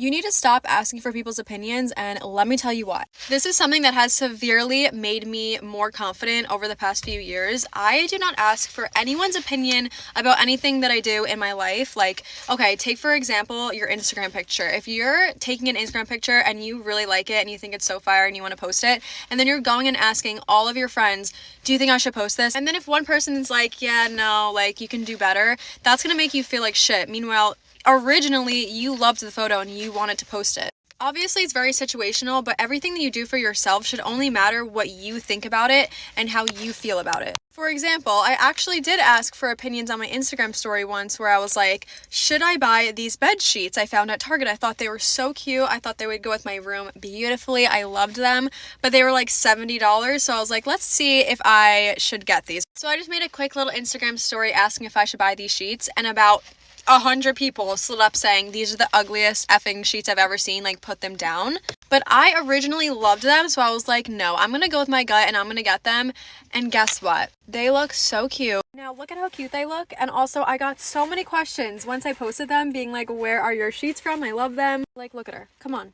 You need to stop asking for people's opinions, and let me tell you why. This is something that has severely made me more confident over the past few years. I do not ask for anyone's opinion about anything that I do in my life. Like, okay, take for example your Instagram picture. If you're taking an Instagram picture and you really like it and you think it's so fire and you want to post it, and then you're going and asking all of your friends, do you think I should post this? And then if one person's like, yeah, no, like you can do better, that's gonna make you feel like shit. Meanwhile, originally you loved the photo and you wanted to post it. Obviously, it's very situational, but everything that you do for yourself should only matter what you think about it and how you feel about it. For example, I actually did ask for opinions on my Instagram story once where I was like, should I buy these bed sheets I found at Target? I thought they were so cute. I thought they would go with my room beautifully. I loved them, but they were like $70. So I was like, let's see if I should get these. So I just made a quick little Instagram story asking if I should buy these sheets, and about 100 people slid up saying, these are the ugliest effing sheets I've ever seen, like put them down. But I originally loved them, so I was like, no, I'm gonna go with my gut and I'm gonna get them. And guess what? They look so cute. Now look at how cute they look. And also I got so many questions once I posted them being like, where are your sheets from? I love them. Like, look at her. Come on.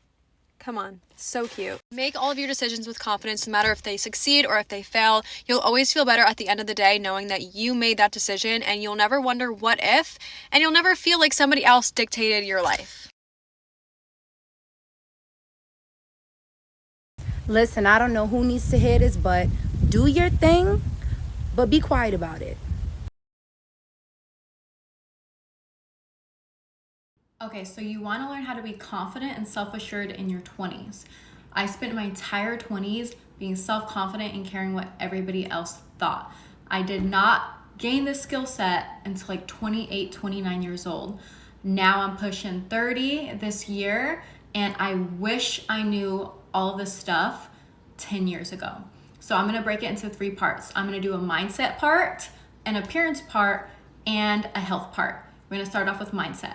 Come on, so cute. Make all of your decisions with confidence, no matter if they succeed or if they fail. You'll always feel better at the end of the day knowing that you made that decision, and you'll never wonder what if, and you'll never feel like somebody else dictated your life. Listen, I don't know who needs to hear this, but do your thing, but be quiet about it. Okay, so you want to learn how to be confident and self-assured in your 20s. I spent my entire 20s being self-confident and caring what everybody else thought. I did not gain this skill set until like 28, 29 years old. Now I'm pushing 30 this year, and I wish I knew all of this stuff 10 years ago. So I'm gonna break it into 3 parts. I'm gonna do a mindset part, an appearance part, and a health part. We're gonna start off with mindset.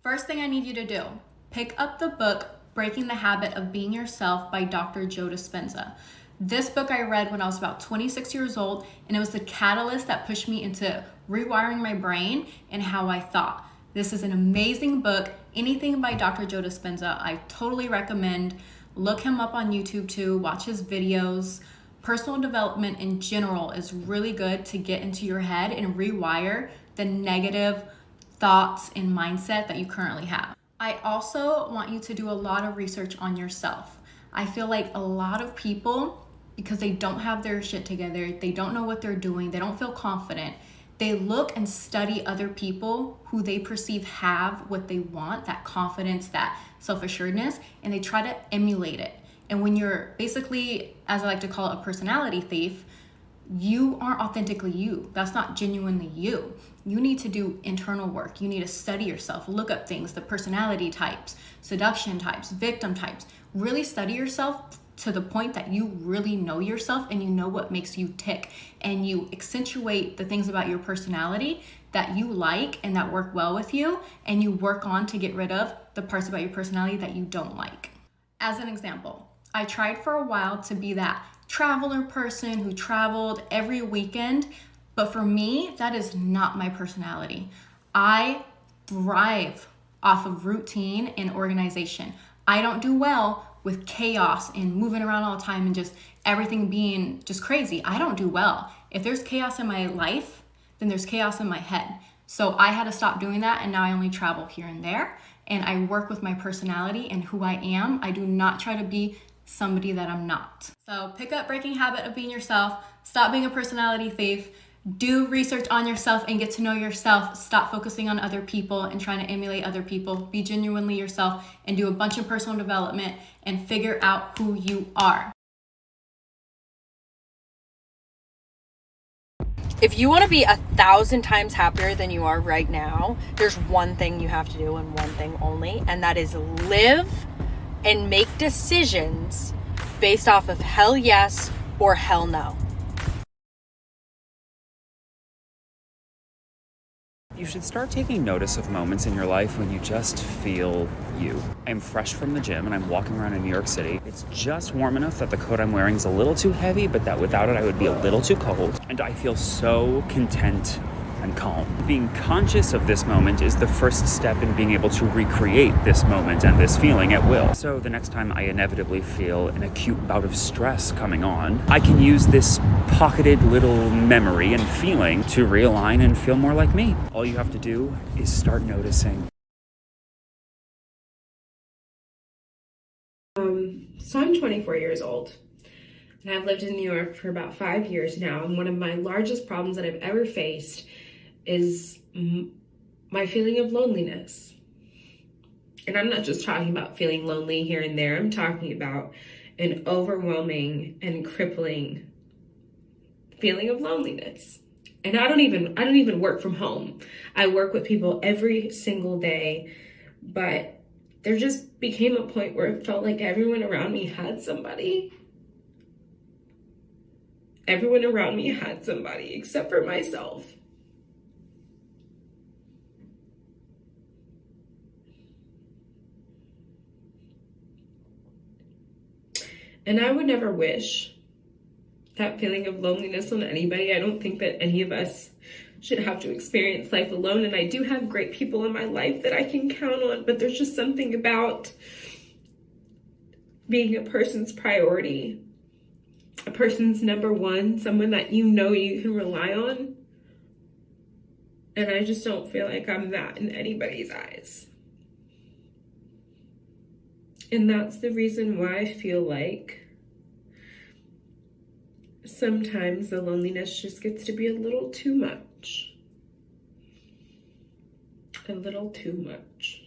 First thing I need you to do, pick up the book, Breaking the Habit of Being Yourself by Dr. Joe Dispenza. This book I read when I was about 26 years old, and it was the catalyst that pushed me into rewiring my brain and how I thought. This is an amazing book. Anything by Dr. Joe Dispenza, I totally recommend. Look him up on YouTube too, watch his videos. Personal development in general is really good to get into your head and rewire the negative thoughts and mindset that you currently have. I also want you to do a lot of research on yourself. I feel like a lot of people, because they don't have their shit together, they don't know what they're doing, they don't feel confident, they look and study other people who they perceive have what they want, that confidence, that self-assuredness, and they try to emulate it. And when you're basically, as I like to call it, a personality thief, you aren't authentically you. That's not genuinely you. You need to do internal work. You need to study yourself, look up things, the personality types, seduction types, victim types. Really study yourself to the point that you really know yourself and you know what makes you tick, and you accentuate the things about your personality that you like and that work well with you, and you work on to get rid of the parts about your personality that you don't like. As an example, I tried for a while to be that traveler person who traveled every weekend, but for me, that is not my personality. I thrive off of routine and organization. I don't do well with chaos and moving around all the time and just everything being just crazy. I don't do well. If there's chaos in my life, then there's chaos in my head. So I had to stop doing that, and now I only travel here and there, and I work with my personality and who I am. I do not try to be somebody that I'm not. So pick up Breaking Habit of Being Yourself. Stop being a personality thief. Do research on yourself and get to know yourself. Stop focusing on other people and trying to emulate other people. Be genuinely yourself and do a bunch of personal development and figure out who you are. If you want to be 1,000 times happier than you are right now, there's one thing you have to do, and one thing only, and that is live and make decisions based off of hell yes or hell no. You should start taking notice of moments in your life when you just feel you. I'm fresh from the gym and I'm walking around in New York City. It's just warm enough that the coat I'm wearing is a little too heavy, but that without it I would be a little too cold. And I feel so content and calm. Being conscious of this moment is the first step in being able to recreate this moment and this feeling at will. So the next time I inevitably feel an acute bout of stress coming on, I can use this pocketed little memory and feeling to realign and feel more like me. All you have to do is start noticing. So I'm 24 years old, and I've lived in New York for about 5 years now, and one of my largest problems that I've ever faced is my feeling of loneliness. And I'm not just talking about feeling lonely here and there, I'm talking about an overwhelming and crippling feeling of loneliness. And I don't even work from home. I work with people every single day, but there just became a point where it felt like everyone around me had somebody. Everyone around me had somebody except for myself. And I would never wish that feeling of loneliness on anybody. I don't think that any of us should have to experience life alone. And I do have great people in my life that I can count on, but there's just something about being a person's priority, a person's number one, someone that you know you can rely on. And I just don't feel like I'm that in anybody's eyes. And that's the reason why I feel like sometimes the loneliness just gets to be a little too much. A little too much.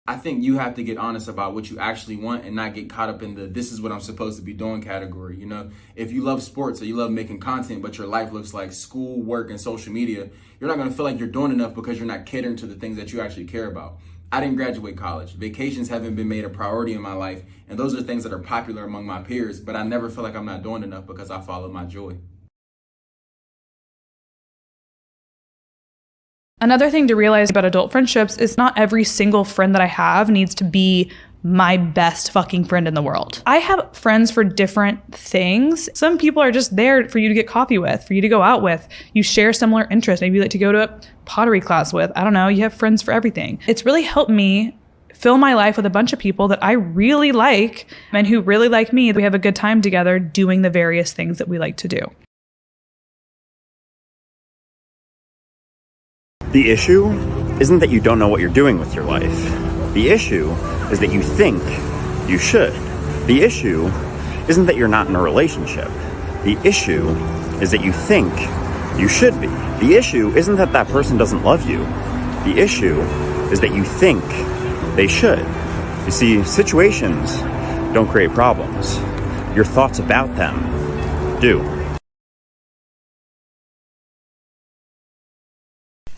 I think you have to get honest about what you actually want and not get caught up in the this is what I'm supposed to be doing category. You know, if you love sports or you love making content, but your life looks like school, work, and social media, you're not going to feel like you're doing enough because you're not catering to the things that you actually care about. I didn't graduate college. Vacations haven't been made a priority in my life, and those are things that are popular among my peers, but I never feel like I'm not doing enough because I follow my joy. Another thing to realize about adult friendships is not every single friend that I have needs to be my best fucking friend in the world. I have friends for different things. Some people are just there for you to get coffee with, for you to go out with. You share similar interests. Maybe you like to go to a pottery class with. I don't know. You have friends for everything. It's really helped me fill my life with a bunch of people that I really like and who really like me. We have a good time together doing the various things that we like to do. The issue isn't that you don't know what you're doing with your life. The issue is that you think you should. The issue isn't that you're not in a relationship. The issue is that you think you should be. The issue isn't that that person doesn't love you. The issue is that you think they should. You see, situations don't create problems. Your thoughts about them do.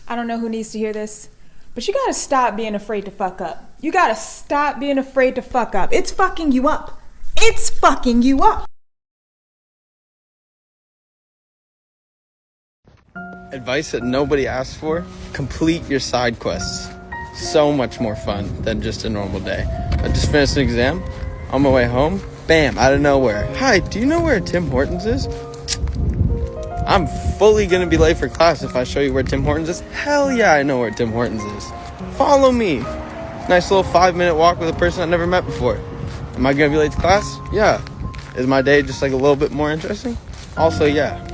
I don't know who needs to hear this, but you gotta stop being afraid to fuck up. You gotta stop being afraid to fuck up. It's fucking you up. It's fucking you up. Advice that nobody asked for: complete your side quests. So much more fun than just a normal day. I just finished an exam. On my way home, bam, out of nowhere. Hi, do you know where Tim Hortons is? I'm fully gonna be late for class if I show you where Tim Hortons is. Hell yeah, I know where Tim Hortons is. Follow me. Nice little 5-minute walk with a person I've never met before. Am I gonna be late to class? Yeah. Is my day just like a little bit more interesting? Also, yeah.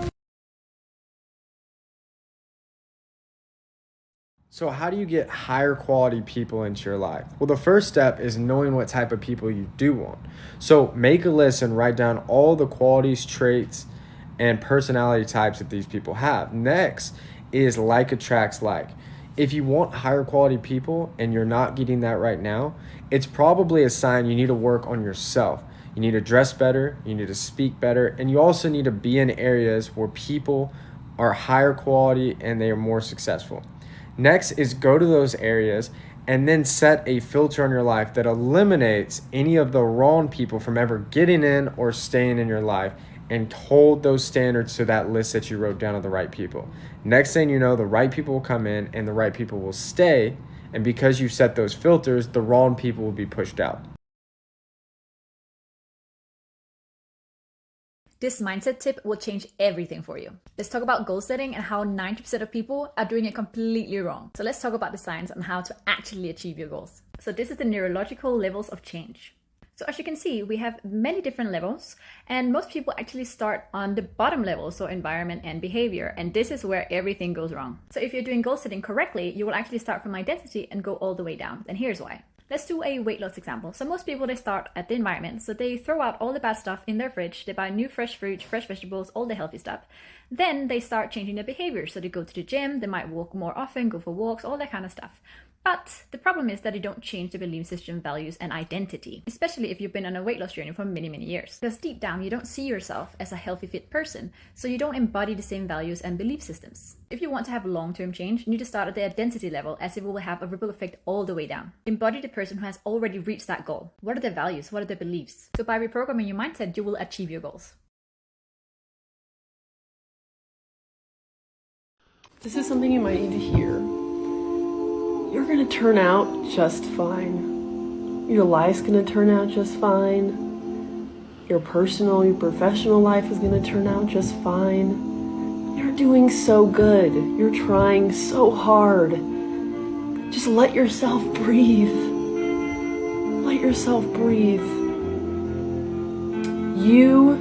So how do you get higher quality people into your life? Well, the first step is knowing what type of people you do want. So make a list and write down all the qualities, traits, and personality types that these people have. Next is like attracts like. If you want higher quality people and you're not getting that right now, it's probably a sign you need to work on yourself. You need to dress better, you need to speak better, and you also need to be in areas where people are higher quality and they are more successful. Next is go to those areas and then set a filter on your life that eliminates any of the wrong people from ever getting in or staying in your life, and hold those standards to that list that you wrote down of the right people. Next thing you know, the right people will come in and the right people will stay. And because you set those filters, the wrong people will be pushed out. This mindset tip will change everything for you. Let's talk about goal setting and how 90% of people are doing it completely wrong. So let's talk about the science on how to actually achieve your goals. So this is the neurological levels of change. So as you can see, we have many different levels, and most people actually start on the bottom level, so environment and behavior, and this is where everything goes wrong. So if you're doing goal setting correctly, you will actually start from identity and go all the way down, and here's why. Let's do a weight loss example. So most people, they start at the environment. So they throw out all the bad stuff in their fridge. They buy new fresh fruit, fresh vegetables, all the healthy stuff. Then they start changing their behavior. So they go to the gym, they might walk more often, go for walks, all that kind of stuff. But the problem is that they don't change the belief system, values, and identity, especially if you've been on a weight loss journey for many, many years. Because deep down, you don't see yourself as a healthy, fit person, so you don't embody the same values and belief systems. If you want to have long-term change, you need to start at the identity level, as it will have a ripple effect all the way down. Embody the person who has already reached that goal. What are their values? What are their beliefs? So by reprogramming your mindset, you will achieve your goals. This is something you might need to hear. You're gonna turn out just fine. Your life's gonna turn out just fine. Your personal, your professional life is gonna turn out just fine. You're doing so good. You're trying so hard. Just let yourself breathe. Let yourself breathe. You,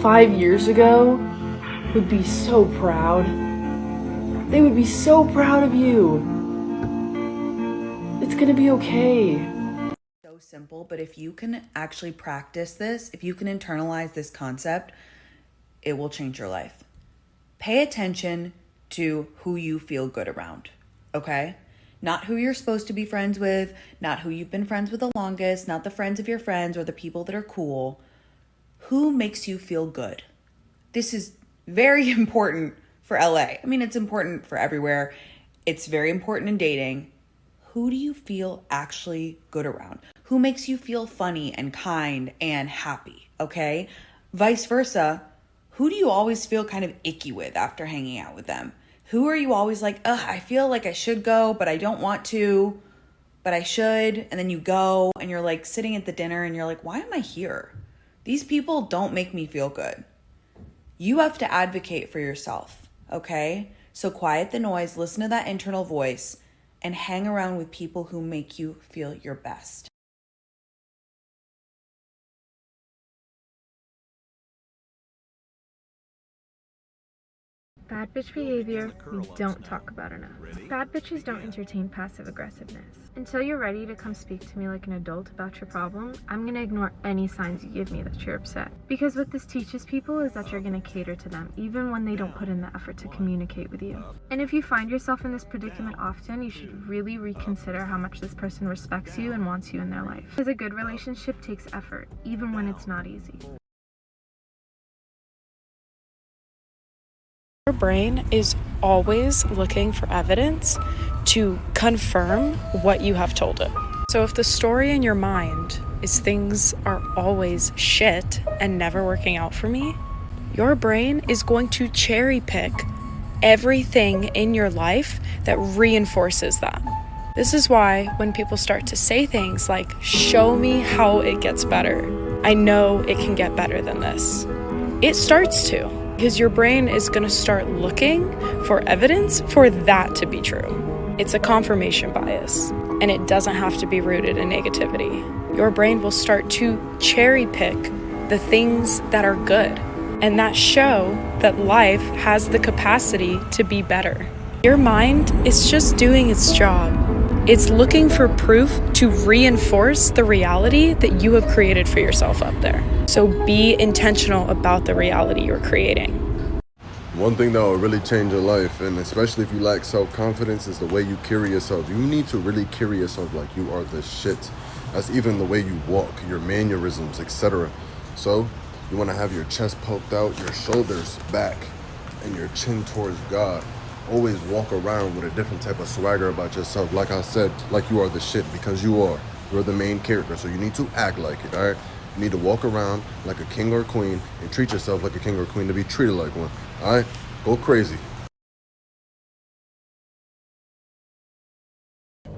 5 years ago, would be so proud. They would be so proud of you. It's gonna be okay. So simple, but if you can actually practice this, if you can internalize this concept, it will change your life. Pay attention to who you feel good around, okay? Not who you're supposed to be friends with, not who you've been friends with the longest, not the friends of your friends or the people that are cool. Who makes you feel good? This is very important for LA. I mean, it's important for everywhere. It's very important in dating. Who do you feel actually good around? Who makes you feel funny and kind and happy, okay? Vice versa, who do you always feel kind of icky with after hanging out with them? Who are you always like, ugh, I feel like I should go, but I don't want to, but I should. And then you go and you're like sitting at the dinner and you're like, why am I here? These people don't make me feel good. You have to advocate for yourself, okay? So quiet the noise, listen to that internal voice, and hang around with people who make you feel your best. Bad bitch behavior we don't talk about enough. Bad bitches don't entertain passive aggressiveness. Until you're ready to come speak to me like an adult about your problem, I'm gonna ignore any signs you give me that you're upset. Because what this teaches people is that you're gonna cater to them, even when they don't put in the effort to communicate with you. And if you find yourself in this predicament often, you should really reconsider how much this person respects you and wants you in their life. Because a good relationship takes effort, even when it's not easy. Your brain is always looking for evidence to confirm what you have told it. So if the story in your mind is things are always shit and never working out for me, your brain is going to cherry pick everything in your life that reinforces that. This is why when people start to say things like, show me how it gets better, I know it can get better than this, it starts to. Because your brain is going to start looking for evidence for that to be true. It's a confirmation bias, and it doesn't have to be rooted in negativity. Your brain will start to cherry pick the things that are good, and that show that life has the capacity to be better. Your mind is just doing its job. It's looking for proof to reinforce the reality that you have created for yourself up there. So be intentional about the reality you're creating. One thing that will really change your life, and especially if you lack self-confidence, is the way you carry yourself. You need to really carry yourself like you are the shit. That's even the way you walk, your mannerisms, etc. So you want to have your chest poked out, your shoulders back, and your chin towards God. Always walk around with a different type of swagger about yourself. Like I said, like you are the shit, because you are. You're the main character, so you need to act like it, all right? You need to walk around like a king or queen and treat yourself like a king or queen to be treated like one, all right? Go crazy.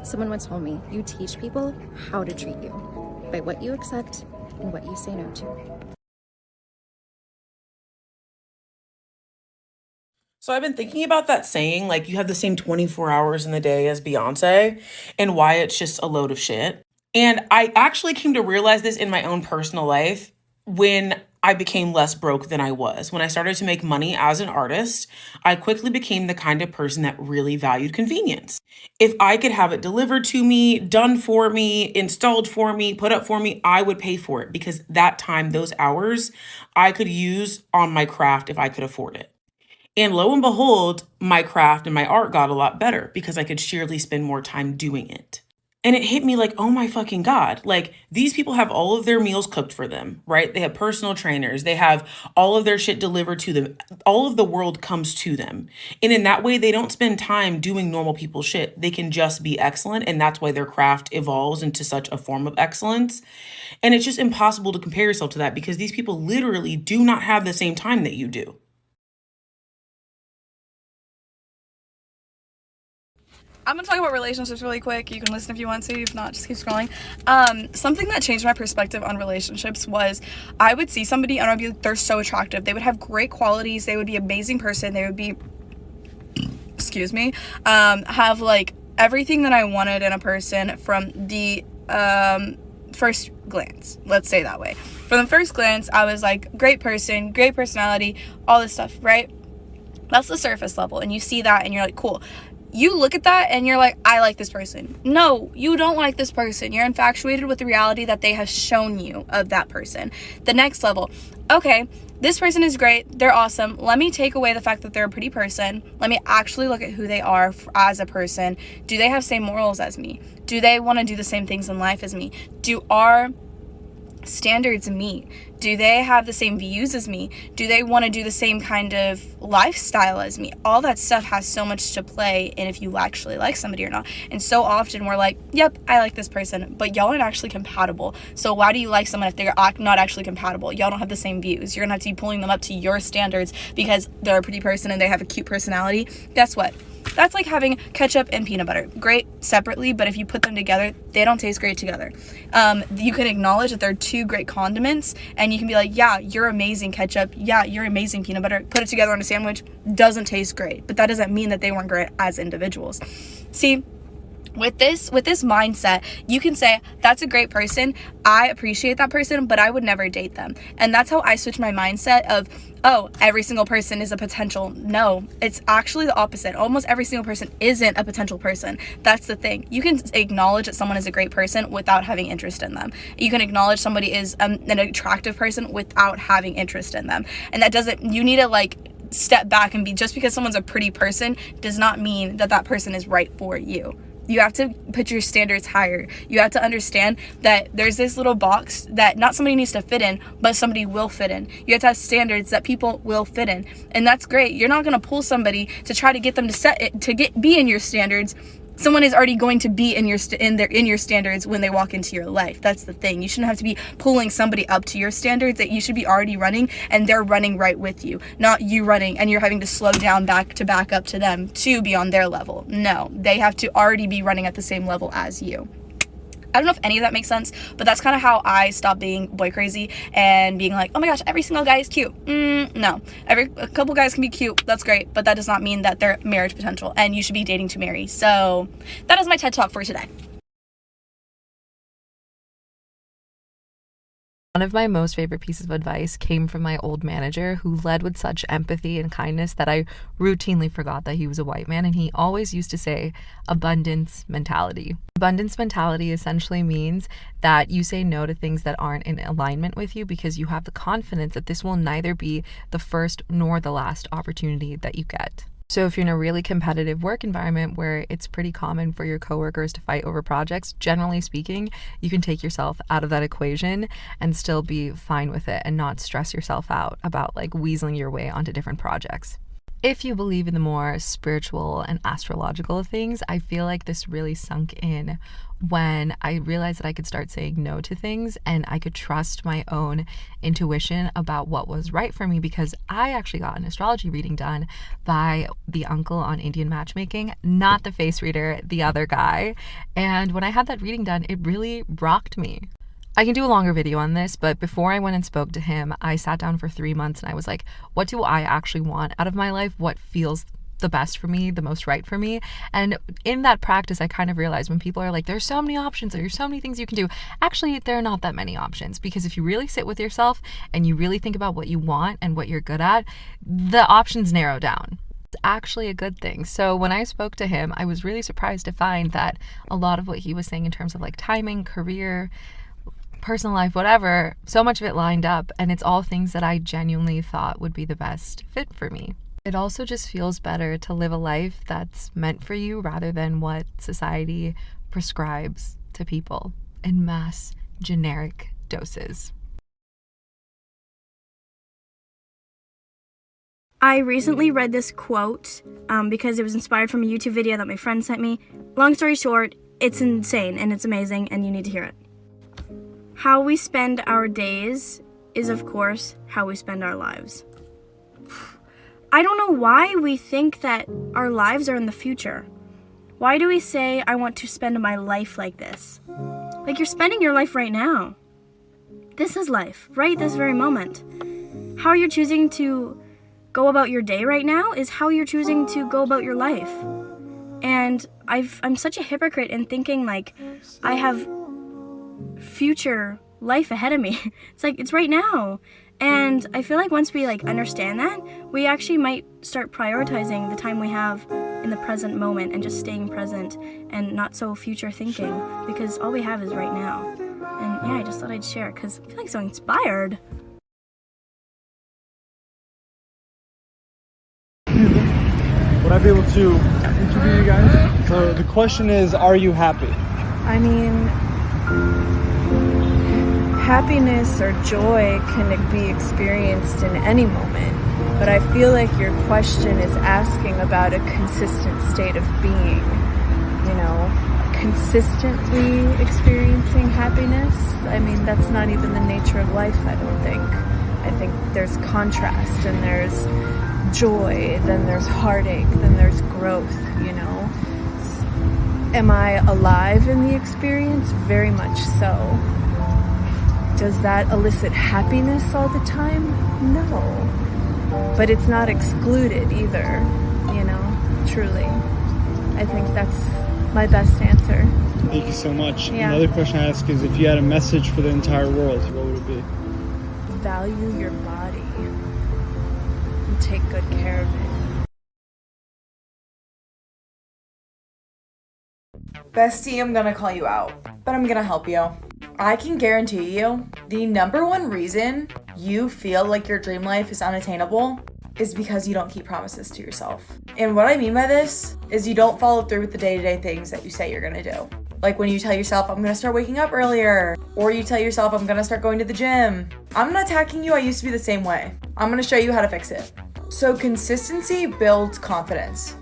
Someone once told me, you teach people how to treat you by what you accept and what you say no to. So I've been thinking about that saying, like, you have the same 24 hours in the day as Beyonce, and why it's just a load of shit. And I actually came to realize this in my own personal life when I became less broke than I was. When I started to make money as an artist, I quickly became the kind of person that really valued convenience. If I could have it delivered to me, done for me, installed for me, put up for me, I would pay for it, because that time, those hours, I could use on my craft if I could afford it. And lo and behold, my craft and my art got a lot better because I could surely spend more time doing it. And it hit me like, oh my fucking God, like, these people have all of their meals cooked for them, right? They have personal trainers. They have all of their shit delivered to them. All of the world comes to them. And in that way, they don't spend time doing normal people shit. They can just be excellent. And that's why their craft evolves into such a form of excellence. And it's just impossible to compare yourself to that, because these people literally do not have the same time that you do. I'm gonna talk about relationships really quick. You can listen if you want to. If not, just keep scrolling. Something that changed my perspective on relationships was I would see somebody and I'd be like, they're so attractive. They would have great qualities. They would be an amazing person. They would be, have like everything that I wanted in a person from the first glance. Let's say that way. From the first glance, I was like, great person, great personality, all this stuff, right? That's the surface level. And you see that and you're like, cool. You look at that and you're like, I like this person. No, you don't like this person. You're infatuated with the reality that they have shown you of that person. The next level, okay, this person is great. They're awesome. Let me take away the fact that they're a pretty person. Let me actually look at who they are as a person. Do they have same morals as me? Do they want to do the same things in life as me? Do our standards meet? Do they have the same views as me? Do they want to do the same kind of lifestyle as me? All that stuff has so much to play in if you actually like somebody or not. And so often we're like, yep, I like this person, but y'all aren't actually compatible. So why do you like someone if they're not actually compatible? Y'all don't have the same views. You're gonna have to be pulling them up to your standards because they're a pretty person and they have a cute personality. Guess what? That's like having ketchup and peanut butter. Great separately, but if you put them together, they don't taste great together. You can acknowledge that they're two great condiments, and you can be like, yeah, you're amazing ketchup. Yeah, you're amazing peanut butter. Put it together on a sandwich, doesn't taste great. But that doesn't mean that they weren't great as individuals. See, with this mindset, you can say, that's a great person. I appreciate that person, but I would never date them. And that's how I switch my mindset of, oh, every single person is a potential. No, it's actually the opposite. Almost every single person isn't a potential person. That's the thing. You can acknowledge that someone is a great person without having interest in them. You can acknowledge somebody is an attractive person without having interest in them. And that doesn't, you need to like step back and be, just because someone's a pretty person does not mean that that person is right for you. You have to put your standards higher. You have to understand that there's this little box that not somebody needs to fit in, but somebody will fit in. You have to have standards that people will fit in. And that's great. You're not going to pull somebody to try to get them to set it, to be in your standards. Someone is already going to be in your standards when they walk into your life. That's the thing. You shouldn't have to be pulling somebody up to your standards that you should be already running, and they're running right with you, not you running and you're having to slow down back up to them to be on their level. No, they have to already be running at the same level as you. I don't know if any of that makes sense, but that's kind of how I stopped being boy crazy and being like, oh my gosh, every single guy is cute. No, a couple guys can be cute. That's great, but that does not mean that they're marriage potential and you should be dating to marry. So that is my TED Talk for today. One of my most favorite pieces of advice came from my old manager, who led with such empathy and kindness that I routinely forgot that he was a white man, and he always used to say abundance mentality. Abundance mentality essentially means that you say no to things that aren't in alignment with you because you have the confidence that this will neither be the first nor the last opportunity that you get. So if you're in a really competitive work environment where it's pretty common for your coworkers to fight over projects, generally speaking, you can take yourself out of that equation and still be fine with it and not stress yourself out about like weaseling your way onto different projects. If you believe in the more spiritual and astrological things, I feel like this really sunk in when I realized that I could start saying no to things and I could trust my own intuition about what was right for me, because I actually got an astrology reading done by the uncle on Indian matchmaking, not the face reader, the other guy. And when I had that reading done, it really rocked me. I can do a longer video on this, but before I went and spoke to him, I sat down for 3 months and I was like, what do I actually want out of my life? What feels the best for me, the most right for me? And in that practice, I kind of realized when people are like, there's so many options, or there's so many things you can do. Actually, there are not that many options, because if you really sit with yourself and you really think about what you want and what you're good at, the options narrow down. It's actually a good thing. So when I spoke to him, I was really surprised to find that a lot of what he was saying in terms of like timing, career, personal life, whatever, so much of it lined up, and it's all things that I genuinely thought would be the best fit for me. It also just feels better to live a life that's meant for you rather than what society prescribes to people in mass, generic doses. I recently read this quote because it was inspired from a YouTube video that my friend sent me. Long story short, it's insane and it's amazing and you need to hear it. How we spend our days is, of course, how we spend our lives. I don't know why we think that our lives are in the future. Why do we say, I want to spend my life like this? Like, you're spending your life right now. This is life, right this very moment. How you're choosing to go about your day right now is how you're choosing to go about your life. And I'm such a hypocrite in thinking like I have future life ahead of me. It's like, it's right now. And I feel like once we like understand that, we actually might start prioritizing the time we have in the present moment and just staying present and not so future thinking, because all we have is right now. And yeah, I just thought I'd share because I feel like so inspired. Would I be able to interview you guys? So the question is, are you happy? I mean, happiness or joy can be experienced in any moment, but I feel like your question is asking about a consistent state of being, you know, consistently experiencing happiness. I mean, that's not even the nature of life, I don't think. I think there's contrast and there's joy, then there's heartache, then there's growth, you know. Am I alive in the experience? Very much so. Does that elicit happiness all the time? No. But it's not excluded either, you know, truly. I think that's my best answer. Thank you so much. Yeah. Another question I ask is, if you had a message for the entire world, what would it be? Value your body and take good care of it. Bestie, I'm gonna call you out, but I'm gonna help you. I can guarantee you the number one reason you feel like your dream life is unattainable is because you don't keep promises to yourself. And what I mean by this is you don't follow through with the day-to-day things that you say you're gonna do. Like when you tell yourself, I'm gonna start waking up earlier, or you tell yourself, I'm gonna start going to the gym. I'm not attacking you, I used to be the same way. I'm gonna show you how to fix it. So consistency builds confidence.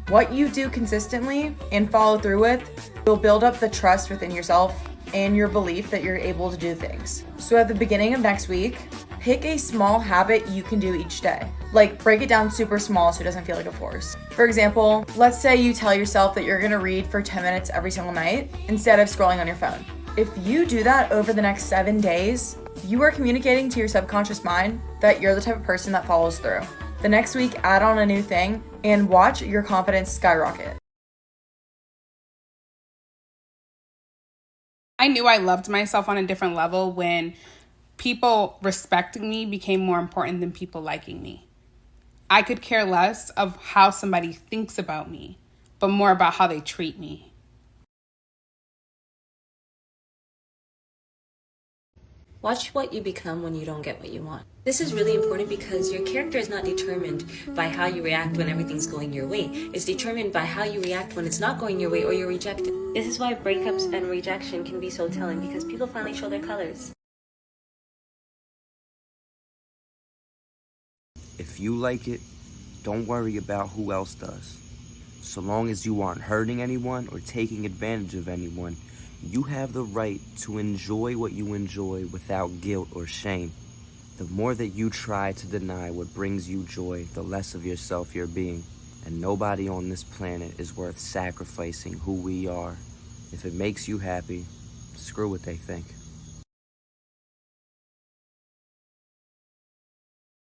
What you do consistently and follow through with will build up the trust within yourself and your belief that you're able to do things. So at the beginning of next week, pick a small habit you can do each day. Like break it down super small so it doesn't feel like a force. For example, let's say you tell yourself that you're gonna read for 10 minutes every single night instead of scrolling on your phone. If you do that over the next 7 days, you are communicating to your subconscious mind that you're the type of person that follows through. The next week, add on a new thing and watch your confidence skyrocket. I knew I loved myself on a different level when people respecting me became more important than people liking me. I could care less of how somebody thinks about me, but more about how they treat me. Watch what you become when you don't get what you want. This is really important because your character is not determined by how you react when everything's going your way. It's determined by how you react when it's not going your way or you're rejected. This is why breakups and rejection can be so telling, because people finally show their colors. If you like it, don't worry about who else does. So long as you aren't hurting anyone or taking advantage of anyone, you have the right to enjoy what you enjoy without guilt or shame. The more that you try to deny what brings you joy, the less of yourself you're being. And nobody on this planet is worth sacrificing who we are. If it makes you happy, screw what they think.